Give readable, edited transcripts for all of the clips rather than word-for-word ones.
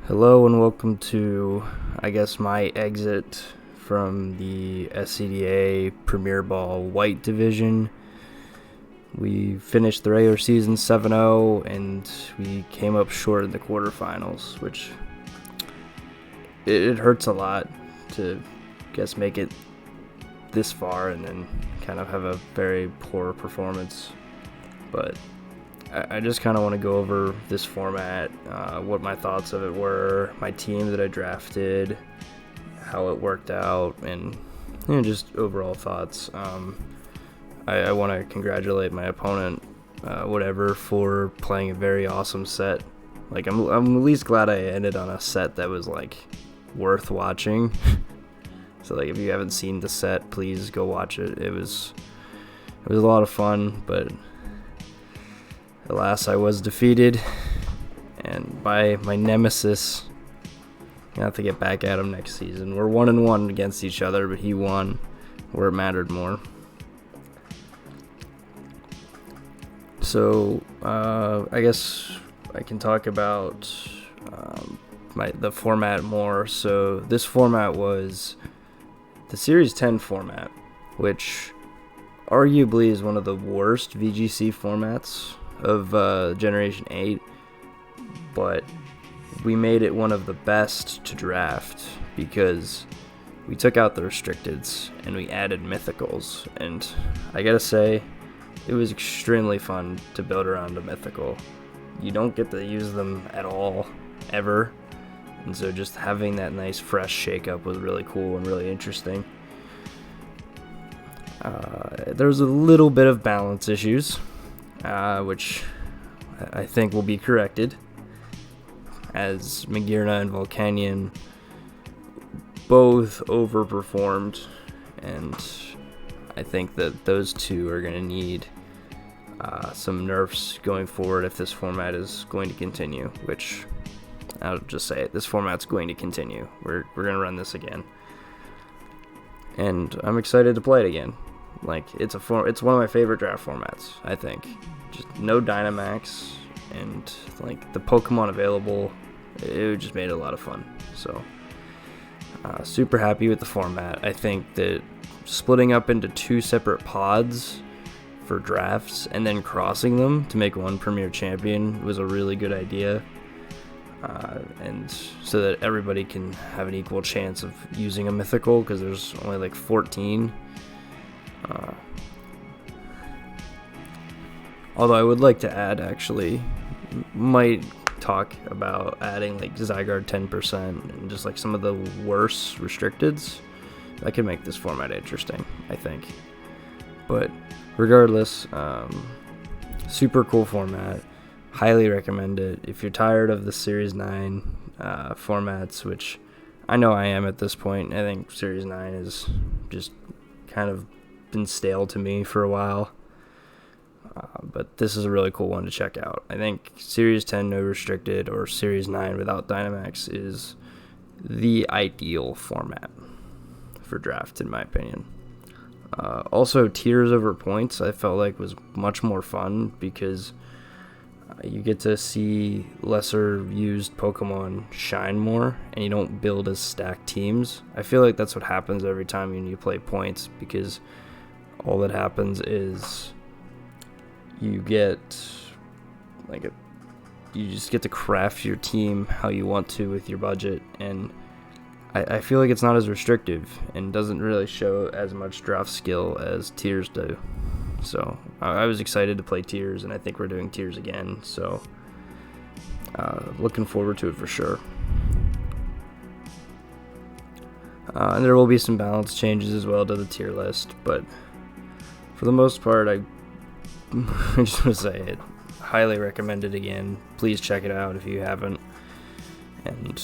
Hello and welcome to, my exit from the SCDA Premier Ball White Division. We finished the regular season 7-0 and we came up short in the quarterfinals, which it hurts a lot to make it this far and then kind of have a very poor performance. But I just kind of want to go over this format, what my thoughts of it were, my team that I drafted, how it worked out, and just overall thoughts. I want to congratulate my opponent, for playing a very awesome set. I'm at least glad I ended on a set that was worth watching. So if you haven't seen the set, please go watch it. It was a lot of fun, but alas, I was defeated, and by my nemesis. I have to get back at him next season. We're 1-1 against each other, but he won where it mattered more. So, I guess I can talk about the format more. So this format was the Series 10 format, which arguably is one of the worst VGC formats of Generation 8, but we made it one of the best to draft because we took out the restricteds and we added mythicals, and I gotta say it was extremely fun to build around a mythical. You don't get to use them at all ever, and so just having that nice fresh shakeup was really cool and really interesting. There was a little bit of balance issues, which I think will be corrected, as Magirna and Volcanion both overperformed, and I think that those two are going to need some nerfs going forward if this format is going to continue, which I'll just say it, this format's going to continue. We're going to run this again, and I'm excited to play it again. It's one of my favorite draft formats, I think. Just no Dynamax, and the Pokemon available, it just made it a lot of fun. So super happy with the format. I think that splitting up into two separate pods for drafts and then crossing them to make one Premier Champion was a really good idea, and so that everybody can have an equal chance of using a mythical, because there's only 14. Although I would like to add, might talk about adding Zygarde 10% and just some of the worse restricteds. That could make this format interesting, I think. But regardless, super cool format. Highly recommend it. If you're tired of the Series 9 formats, which I know I am at this point, I think Series 9 is just kind of been stale to me for a while. But this is a really cool one to check out. I think Series 10 no restricted or Series 9 without Dynamax is the ideal format for draft, in my opinion. Also, tiers over points I felt was much more fun because you get to see lesser used Pokemon shine more, and you don't build as stacked teams. I feel like that's what happens every time you play points, because all that happens is you get you just get to craft your team how you want to with your budget, and I feel like it's not as restrictive and doesn't really show as much draft skill as tiers do. So I was excited to play tiers, and I think we're doing tiers again, so looking forward to it for sure. And there will be some balance changes as well to the tier list, but for the most part, I just want to say it. Highly recommend it again. Please check it out if you haven't. And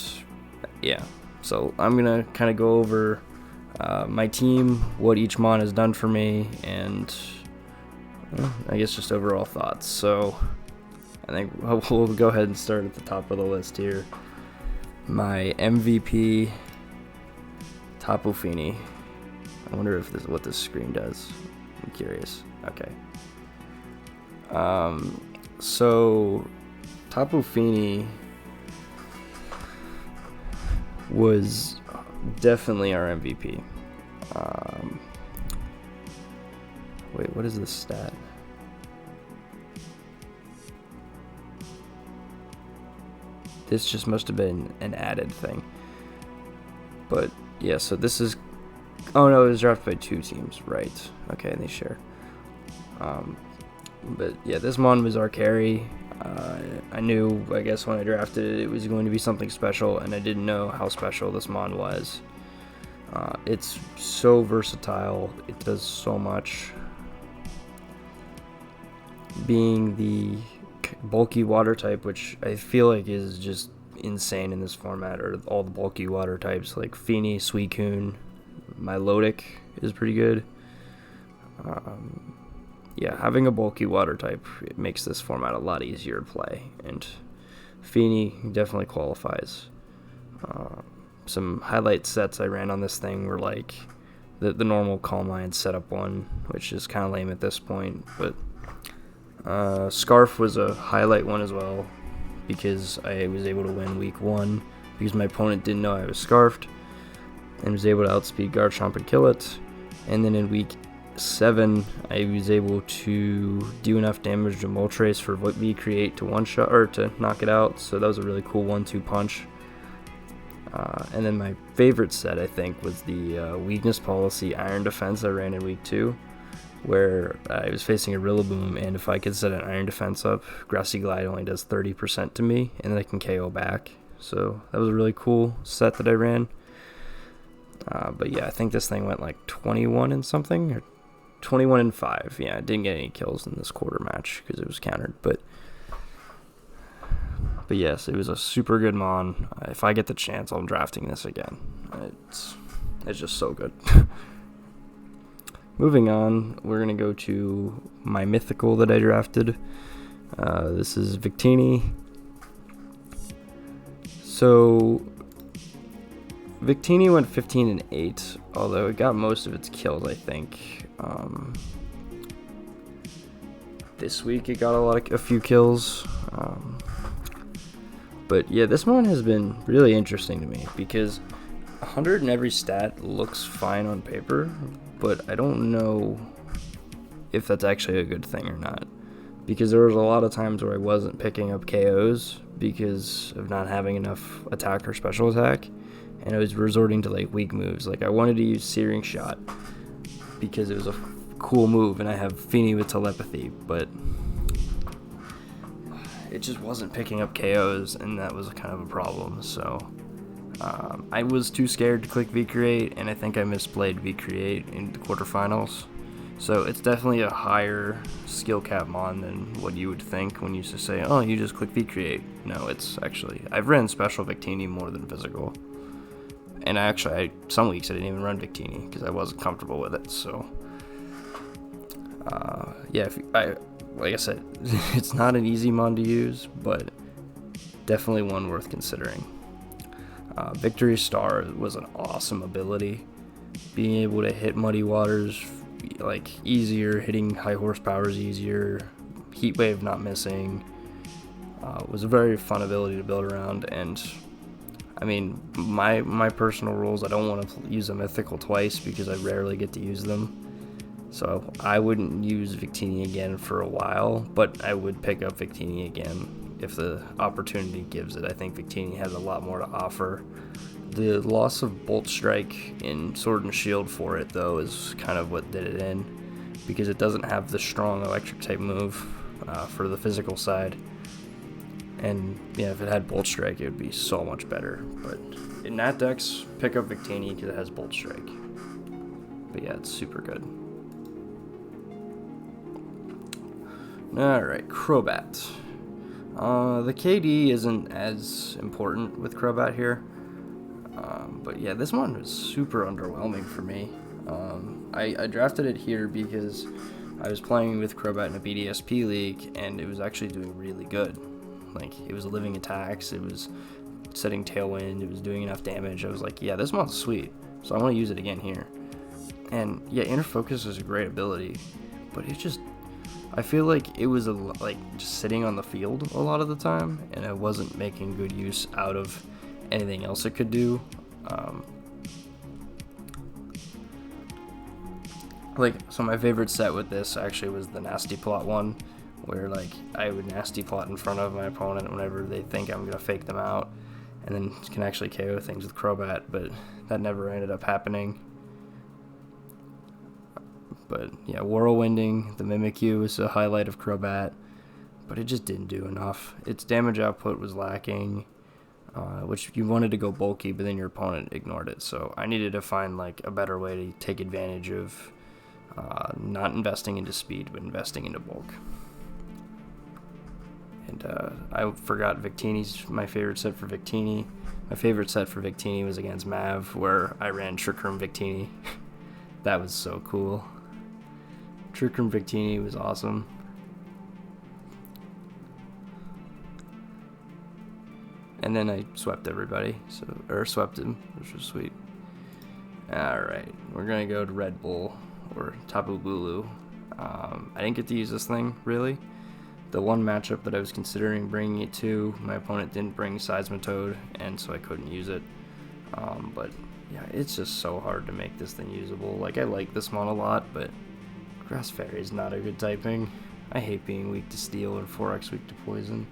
yeah, so I'm going to kind of go over my team, what each mon has done for me, and I guess just overall thoughts. So I think we'll go ahead and start at the top of the list here. My MVP, Tapu Fini. I wonder if this is what this screen does. I'm curious. Okay. So Tapu Fini was definitely our MVP. Wait, what is this stat? This just must have been an added thing. But yeah, so this is... Oh no, it was drafted by 2 teams, right. Okay, they share. But yeah, this mon was our carry. I knew, I guess, when I drafted it, it was going to be something special, and I didn't know how special this mon was. It's so versatile. It does so much. Being the bulky water type, which I feel like is just insane in this format, or all the bulky water types like Feeny, Suicune, Milotic is pretty good. Yeah, having a bulky water type, it makes this format a lot easier to play, and Feeny definitely qualifies. Some highlight sets I ran on this thing were like the normal Calm Mind setup one, which is kind of lame at this point, but Scarf was a highlight one as well, because I was able to win week 1 because my opponent didn't know I was Scarfed and was able to outspeed Garchomp and kill it. And then in week 7, I was able to do enough damage to Moltres for V-Create to one-shot, or to knock it out, so that was a really cool 1-2 punch. And then my favorite set, I think, was the Weakness Policy Iron Defense I ran in week 2, where I was facing a Rillaboom, and if I could set an Iron Defense up, Grassy Glide only does 30% to me, and then I can KO back. So that was a really cool set that I ran. But yeah, I think this thing went like 21 and something, or 21 and 5. Yeah, I didn't get any kills in this quarter match because it was countered, but yes, it was a super good mon. If I get the chance, I'm drafting this again. It's just so good. Moving on, we're going to go to my mythical that I drafted. This is Victini. So, Victini went 15 and 8, although it got most of its kills, I think. This week it got a few kills. But yeah, this one has been really interesting to me because 100 in every stat looks fine on paper, but I don't know if that's actually a good thing or not, because there was a lot of times where I wasn't picking up KOs because of not having enough attack or special attack, and I was resorting to like weak moves. Like I wanted to use Searing Shot because it was a cool move and I have Feeny with telepathy, but it just wasn't picking up KOs, and that was kind of a problem. So I was too scared to click V-Create, and I think I misplayed V-Create in the quarterfinals. So it's definitely a higher skill cap mon than what you would think when you just say, oh, you just click V-Create. No, it's actually, I've ran Special Victini more than Physical. And some weeks I didn't even run Victini because I wasn't comfortable with it. So yeah, like I said, it's not an easy mon to use, but definitely one worth considering. Victory Star was an awesome ability. Being able to hit Muddy Waters like easier, hitting high horsepower is easier, Heat Wave not missing, was a very fun ability to build around. And I mean, my personal rules, I don't want to use a mythical twice because I rarely get to use them. So I wouldn't use Victini again for a while, but I would pick up Victini again if the opportunity gives it. I think Victini has a lot more to offer. The loss of Bolt Strike in Sword and Shield for it, though, is kind of what did it in, because it doesn't have the strong electric type move for the physical side. And yeah, if it had Bolt Strike, it would be so much better. But in Nat decks, pick up Victini because it has Bolt Strike. But yeah, it's super good. Alright, Crobat. The KD isn't as important with Crobat here. But yeah, this one was super underwhelming for me. I drafted it here because I was playing with Crobat in a BDSP league, and it was actually doing really good. Like, it was living attacks, it was setting Tailwind, it was doing enough damage. I was like, yeah, this mon's sweet, so I want to use it again here. And yeah, Inner Focus is a great ability, but it just, I feel like it was just sitting on the field a lot of the time, and I wasn't making good use out of anything else it could do. So my favorite set with this actually was the nasty plot one, where like I would nasty plot in front of my opponent whenever they think I'm gonna fake them out, and then can actually KO things with Crobat, but that never ended up happening. But yeah, Whirlwinding the Mimikyu was a highlight of Crobat, but it just didn't do enough. Its damage output was lacking, which you wanted to go bulky, but then your opponent ignored it. So I needed to find like a better way to take advantage of not investing into speed, but investing into bulk. And I forgot Victini's my favorite set for Victini. My favorite set for Victini was against Mav, where I ran Trick Room Victini. That was so cool. Trick Room Victini was awesome. And then I swept everybody, or swept him, which was sweet. Alright, we're going to go to Red Bull, or Tapu Bulu. I didn't get to use this thing, really. The one matchup that I was considering bringing it to, my opponent didn't bring Seismitoad, and so I couldn't use it. But yeah, it's just so hard to make this thing usable. Like, I like this mon a lot, but Grass Fairy is not a good typing. I hate being weak to Steel or 4x weak to Poison.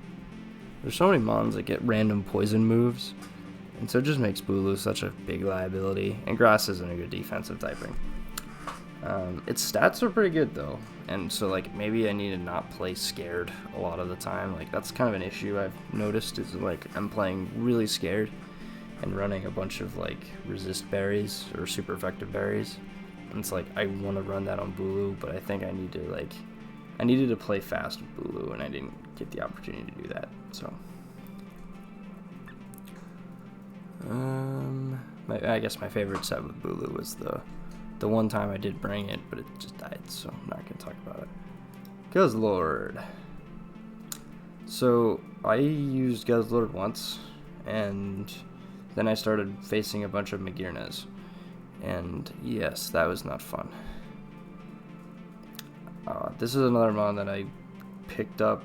There's so many mons that get random poison moves, and so it just makes Bulu such a big liability, and Grass isn't a good defensive typing. Its stats are pretty good though, and so like maybe I need to not play scared a lot of the time. Like that's kind of an issue I've noticed, is like I'm playing really scared and running a bunch of like resist berries or super effective berries, and it's like I want to run that on Bulu, but I think I needed to play fast with Bulu, and I didn't get the opportunity to do that. So I guess my favorite set with Bulu was the one time I did bring it, but it just died, so I'm not going to talk about it. Guzzlord. So I used Guzzlord once, and then I started facing a bunch of Magearnas, and yes, that was not fun. This is another mon that I picked up.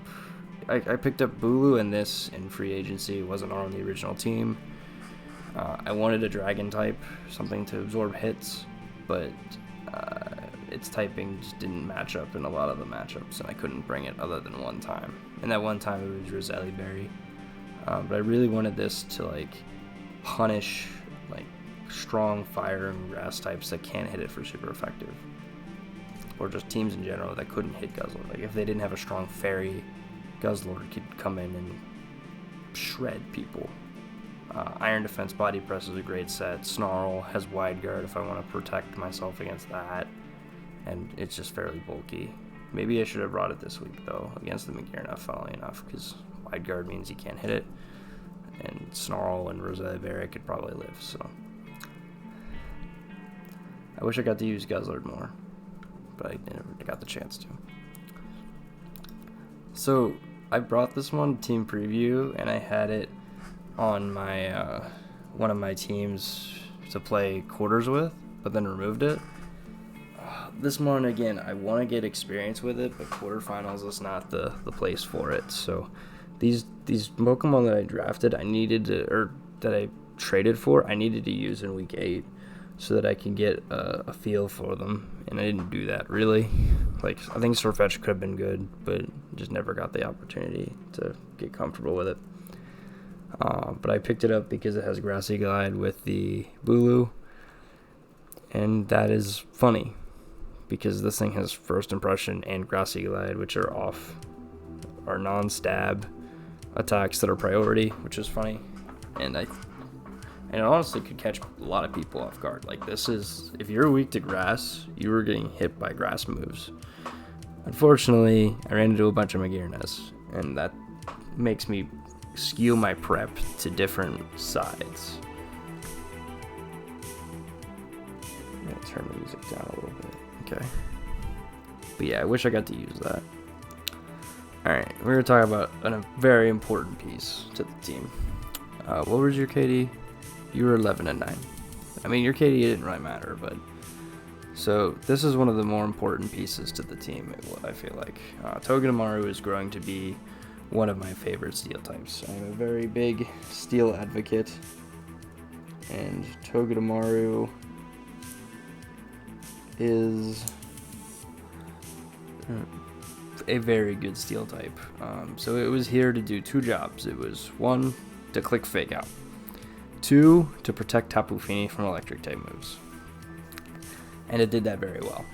I picked up Bulu and this in free agency. It wasn't on the original team. I wanted a dragon type, something to absorb hits, but its typing just didn't match up in a lot of the matchups, and I couldn't bring it other than one time. And that one time it was Roselli Berry. But I really wanted this to like punish like strong fire and grass types that can't hit it for super effective, or just teams in general that couldn't hit Guzzlord. Like if they didn't have a strong fairy, Guzzlord could come in and shred people. Iron Defense Body Press is a great set. Snarl has Wide Guard if I want to protect myself against that, and it's just fairly bulky. Maybe I should have brought it this week though against the Magearna, funnily enough, because Wide Guard means you can't hit it, and Snarl and Roselli Berry could probably live. So I wish I got to use Guzzlord more, but I never got the chance to. So I brought this one team preview, and I had it on my one of my teams to play quarters with, but then removed it. This one, again, I want to get experience with it, but quarterfinals is not the place for it. So these Pokemon that I drafted, that I traded for, I needed to use in week 8 so that I can get a feel for them, and I didn't do that really. Like, I think Surfetch could have been good, but just never got the opportunity to get comfortable with it. But I picked it up because it has Grassy Glide with the Bulu, and that is funny because this thing has First Impression and Grassy Glide, which are non-stab attacks that are priority, which is funny, and it honestly could catch a lot of people off guard. Like, this is, if you're weak to grass, you were getting hit by grass moves. Unfortunately, I ran into a bunch of Magearnas, and that makes me skew my prep to different sides. I'm gonna turn the music down a little bit. Okay. But yeah, I wish I got to use that. Alright, we're gonna talk about a very important piece to the team. What was your KD? You were 11 and 9. I mean, your KD didn't really matter, but so this is one of the more important pieces to the team, I feel like. Togedemaru is growing to be one of my favorite steel types. I'm a very big steel advocate, and Togedemaru is a very good steel type. So it was here to do two jobs. It was 1, to click fake out. 2, to protect Tapu Fini from electric type moves. And it did that very well.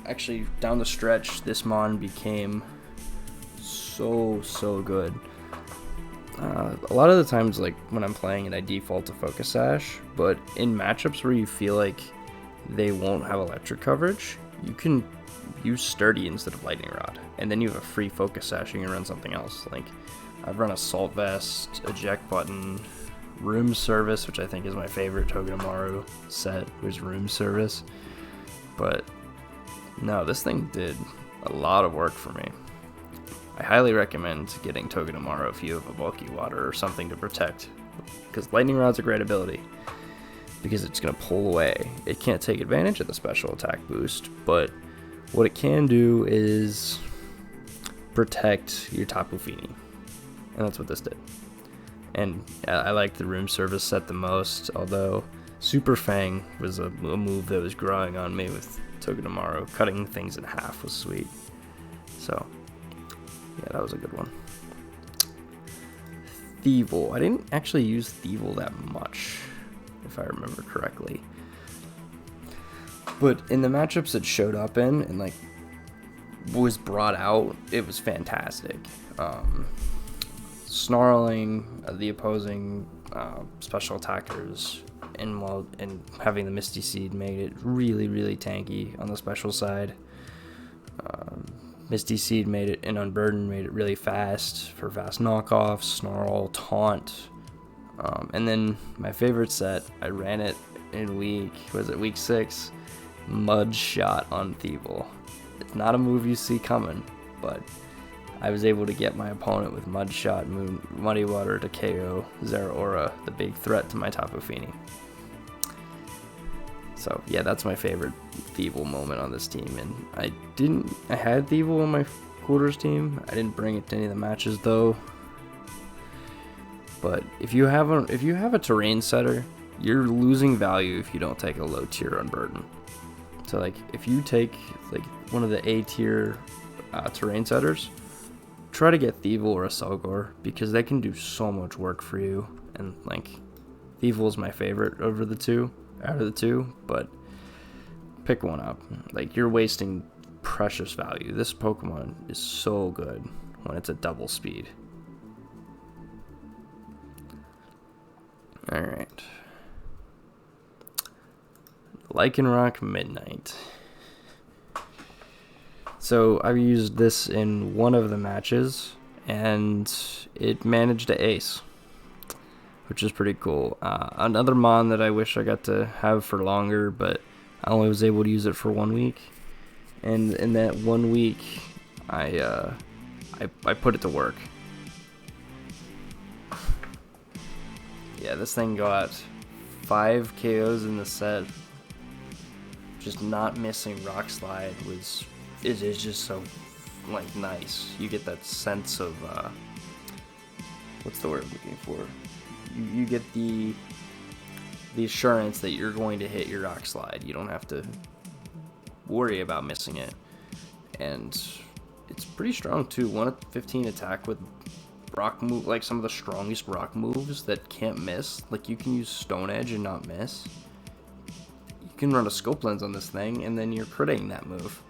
Actually, down the stretch, this Mon became so good. A lot of the times, like when I'm playing it, I default to Focus Sash, but in matchups where you feel like they won't have electric coverage, you can use Sturdy instead of Lightning Rod, and then you have a free Focus Sash and you can run something else. Like, I've run Assault Vest, Eject Button, Room Service, which I think is my favorite Togedemaru set, was Room Service. But no, this thing did a lot of work for me. I highly recommend getting Togedemaru if you have a bulky water or something to protect, because Lightning Rod's a great ability, because it's going to pull away. It can't take advantage of the special attack boost, but what it can do is protect your Tapu Fini, and that's what this did. And I like the Room Service set the most, although Super Fang was a move that was growing on me with Togedemaru. Cutting things in half was sweet. So, yeah, that was a good one. Thievul. I didn't actually use Thievul that much, if I remember correctly. But in the matchups it showed up in and like was brought out, it was fantastic. Snarling the opposing special attackers, and having the Misty Seed made it really tanky on the special side. Misty Seed made it, and Unburden made it really fast for fast knockoffs, Snarl, Taunt. And then my favorite set, I ran it in week 6, Mud Shot on Thievul. It's not a move you see coming, but I was able to get my opponent with Mud Shot, Muddy Water to KO Zeraora, the big threat to my Tapu Fini. So yeah, that's my favorite Thievul moment on this team, and I had Thievul on my quarters team. I didn't bring it to any of the matches though. But if you have a terrain setter, you're losing value if you don't take a low tier Unburden. So like if you take like one of the A tier terrain setters, try to get Thievul or a Selgor, because they can do so much work for you. And like Thievul is my favorite out of the two, but pick one up. Like, you're wasting precious value. This Pokemon is so good when it's at double speed. Alright. Lycanroc Midnight. So I've used this in one of the matches, and it managed to ace, which is pretty cool. Another Mon that I wish I got to have for longer, but I only was able to use it for 1 week. And in that 1 week, I put it to work. Yeah, this thing got 5 KOs in the set. Just not missing Rock Slide is just so like nice. You get that sense of what's the word I'm looking for? You get the assurance that you're going to hit your Rock Slide. You don't have to worry about missing it. And it's pretty strong too. 115 attack with rock move, like some of the strongest rock moves that can't miss. Like, you can use Stone Edge and not miss. You can run a Scope Lens on this thing, and then you're critting that move.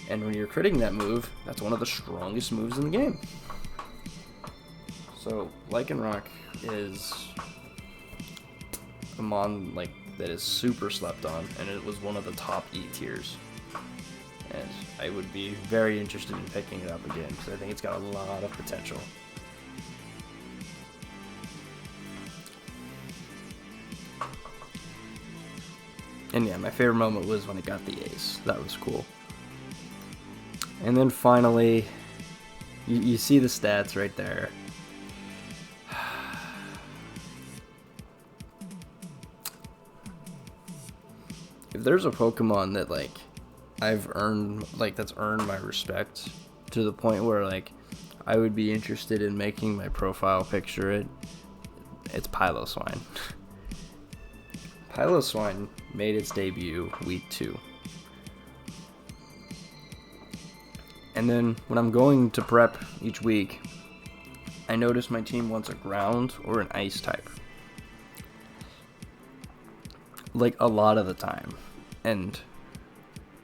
And when you're critting that move, that's one of the strongest moves in the game. So Lycanroc is a Mon like that is super slept on, and it was one of the top E tiers. And I would be very interested in picking it up again, because I think it's got a lot of potential. And yeah, my favorite moment was when it got the ace. That was cool. And then finally, you see the stats right there. If there's a Pokemon that like I've earned, like that's earned my respect to the point where like I would be interested in making my profile picture it's Piloswine. Piloswine made its debut week 2. And then when I'm going to prep each week, I notice my team wants a ground or an ice type. Like a lot of the time. And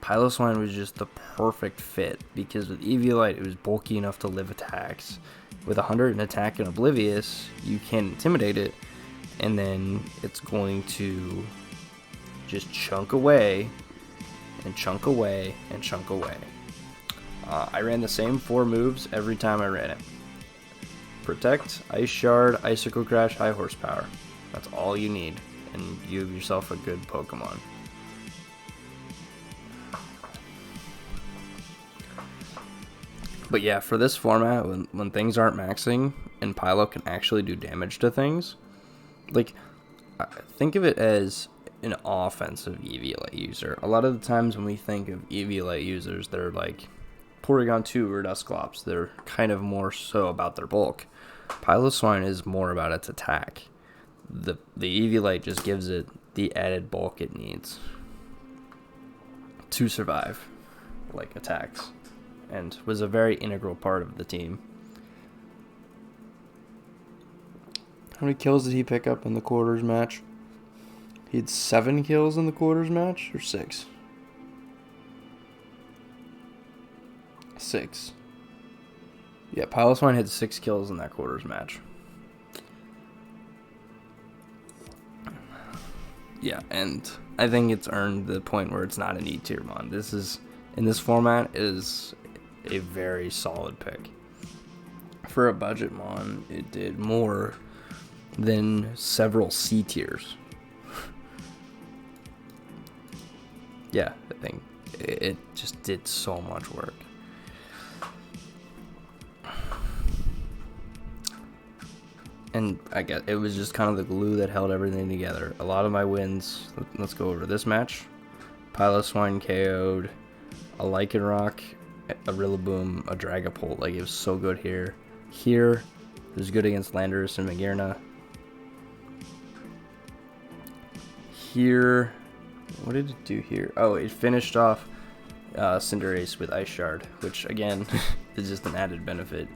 Piloswine was just the perfect fit because with Eviolite it was bulky enough to live attacks. With 100 in attack and Oblivious, you can intimidate it, and then it's going to just chunk away and chunk away and chunk away. I ran the same 4 moves every time I ran it. Protect, Ice Shard, Icicle Crash, High Horsepower. That's all you need, and you have yourself a good Pokemon. But yeah, for this format, when things aren't maxing and Pylo can actually do damage to things, like, think of it as an offensive Eviolite user. A lot of the times when we think of Eviolite users, they're like Porygon 2 or Dusclops. They're kind of more so about their bulk. Piloswine is more about its attack. The Eviolite just gives it the added bulk it needs to survive, like attacks, and was a very integral part of the team. How many kills did he pick up in the quarters match? He had 7 kills in the quarters match, or 6? 6. Yeah, Piloswine had 6 kills in that quarters match. Yeah, and I think it's earned the point where it's not an E tier mon. This is, in this format, is a very solid pick. For a budget mon, it did more than several C tiers. Yeah, I think it just did so much work. And I guess it was just kind of the glue that held everything together. A lot of my wins, let's go over this match. Piloswine KO'd a Lycanroc, a Rillaboom, a Dragapult. Like, it was so good here. Here, it was good against Landorus and Magearna. Here, what did it do here? Oh, it finished off Cinderace with Ice Shard, which, again, is just an added benefit.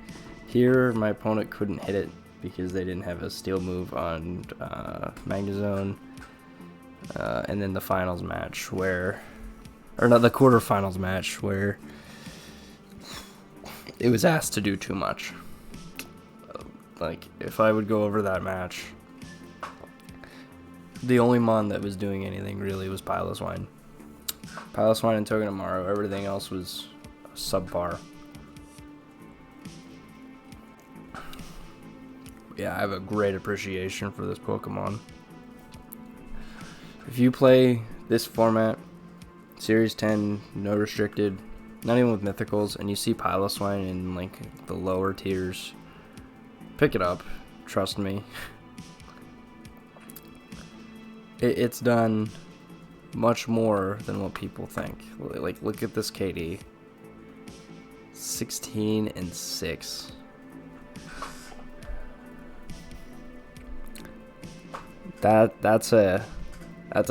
Here, my opponent couldn't hit it because they didn't have a steel move on Magnezone. And then the finals match where, or not, the quarterfinals match where it was asked to do too much. Like, if I would go over that match, the only mon that was doing anything really was Piloswine. Piloswine and Togedemaru, everything else was subpar. Yeah, I have a great appreciation for this Pokemon. If you play this format, Series 10, no restricted, not even with Mythicals, and you see Piloswine in like the lower tiers, pick it up. Trust me. It's done much more than what people think. Like, look at this KD. 16-6. That's a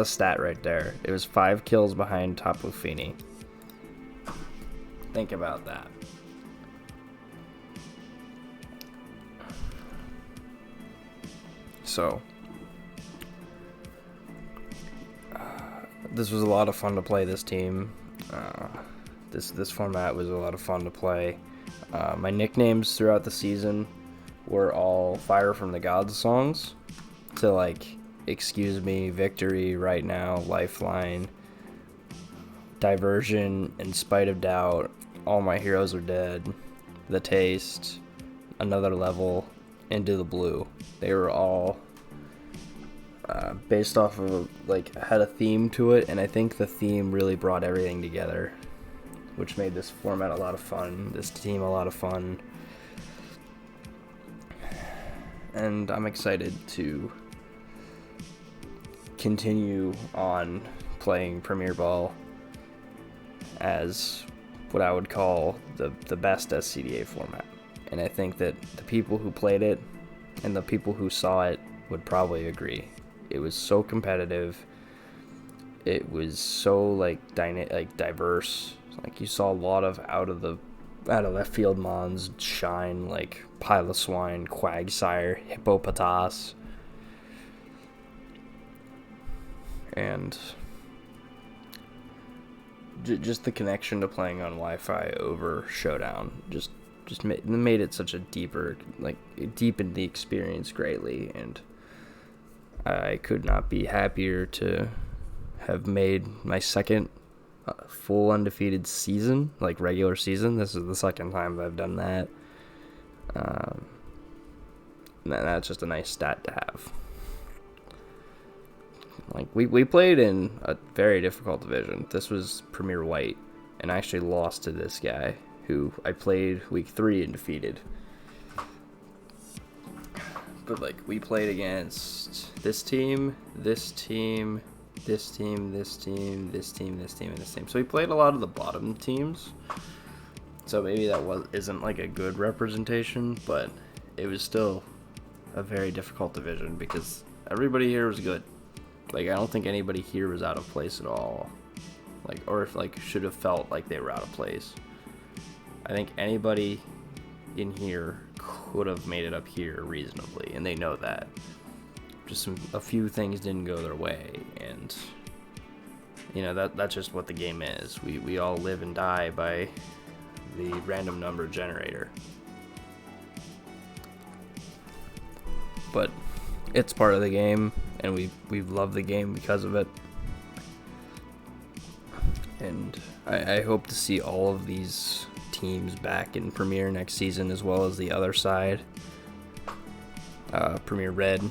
stat right there. It was 5 kills behind Tapu Fini. Think about that. So, this was a lot of fun to play this team. This format was a lot of fun to play. My nicknames throughout the season were all Fire from the Gods songs. To like, Excuse Me, Victory, Right Now, Lifeline, Diversion, In Spite of Doubt, All My Heroes Are Dead, The Taste, Another Level, Into the Blue. They were all based off of, like, had a theme to it, and I think the theme really brought everything together, which made this format a lot of fun, this team a lot of fun, and I'm excited to continue on playing Premier Ball as what I would call the best SCDA format. And I think that the people who played it and the people who saw it would probably agree. It was so competitive. It was so like diverse. Like you saw a lot of out of left field mons shine, like Piloswine, Quagsire, Hippopotas, and just the connection to playing on Wi-Fi over Showdown just made it such a deepened the experience greatly, and I could not be happier to have made my second full undefeated season, like regular season. This is the second time that I've done that. That's just a nice stat to have. Like we played in a very difficult division. This was Premier White, and I actually lost to this guy who I played week 3 and defeated. But like we played against this team, this team, this team, this team, this team, this team, and this team. So we played a lot of the bottom teams. So maybe that isn't like a good representation, but it was still a very difficult division because everybody here was good. Like I don't think anybody here was out of place at all. Like, or if like should have felt like they were out of place. I think anybody in here could have made it up here reasonably, and they know that. Just a few things didn't go their way, and you know that's just what the game is. We all live and die by the random number generator. But it's part of the game, and we've loved the game because of it. And I hope to see all of these teams back in Premier next season, as well as the other side, Premier Red.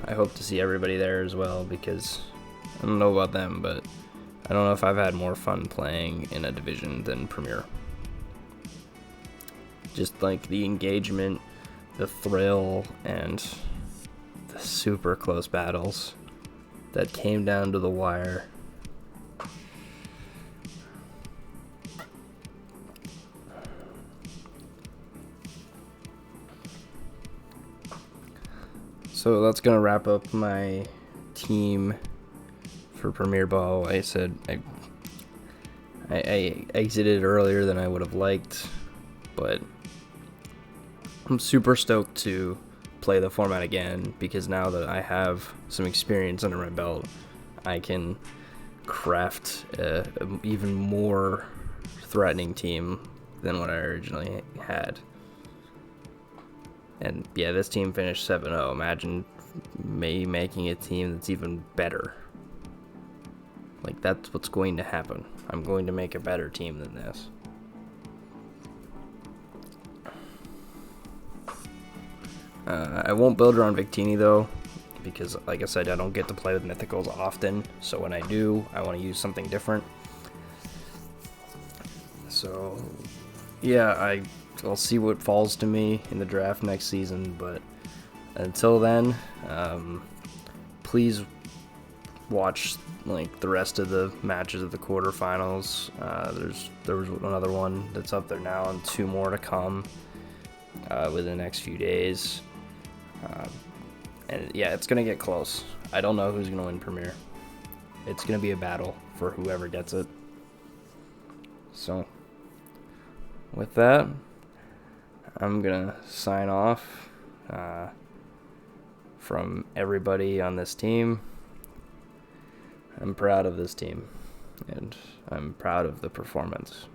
I hope to see everybody there as well, because I don't know about them, but I don't know if I've had more fun playing in a division than Premier. Just like the engagement, the thrill, and the super close battles that came down to the wire. So that's gonna wrap up my team for Premier Ball. I said I exited earlier than I would have liked, but I'm super stoked to play the format again, because now that I have some experience under my belt, I can craft an even more threatening team than what I originally had. And yeah, this team finished 7-0. Imagine me making a team that's even better. Like, that's what's going to happen. I'm going to make a better team than this. I won't build around Victini though, because like I said, I don't get to play with Mythicals often. So when I do, I want to use something different. So yeah, I'll see what falls to me in the draft next season, but until then, please watch like the rest of the matches of the quarterfinals. There was another one that's up there now, and 2 more to come within the next few days. And yeah, it's gonna get close. I don't know who's gonna win Premier. It's gonna be a battle for whoever gets it. So with that, I'm gonna sign off from everybody on this team. I'm proud of this team, and I'm proud of the performance.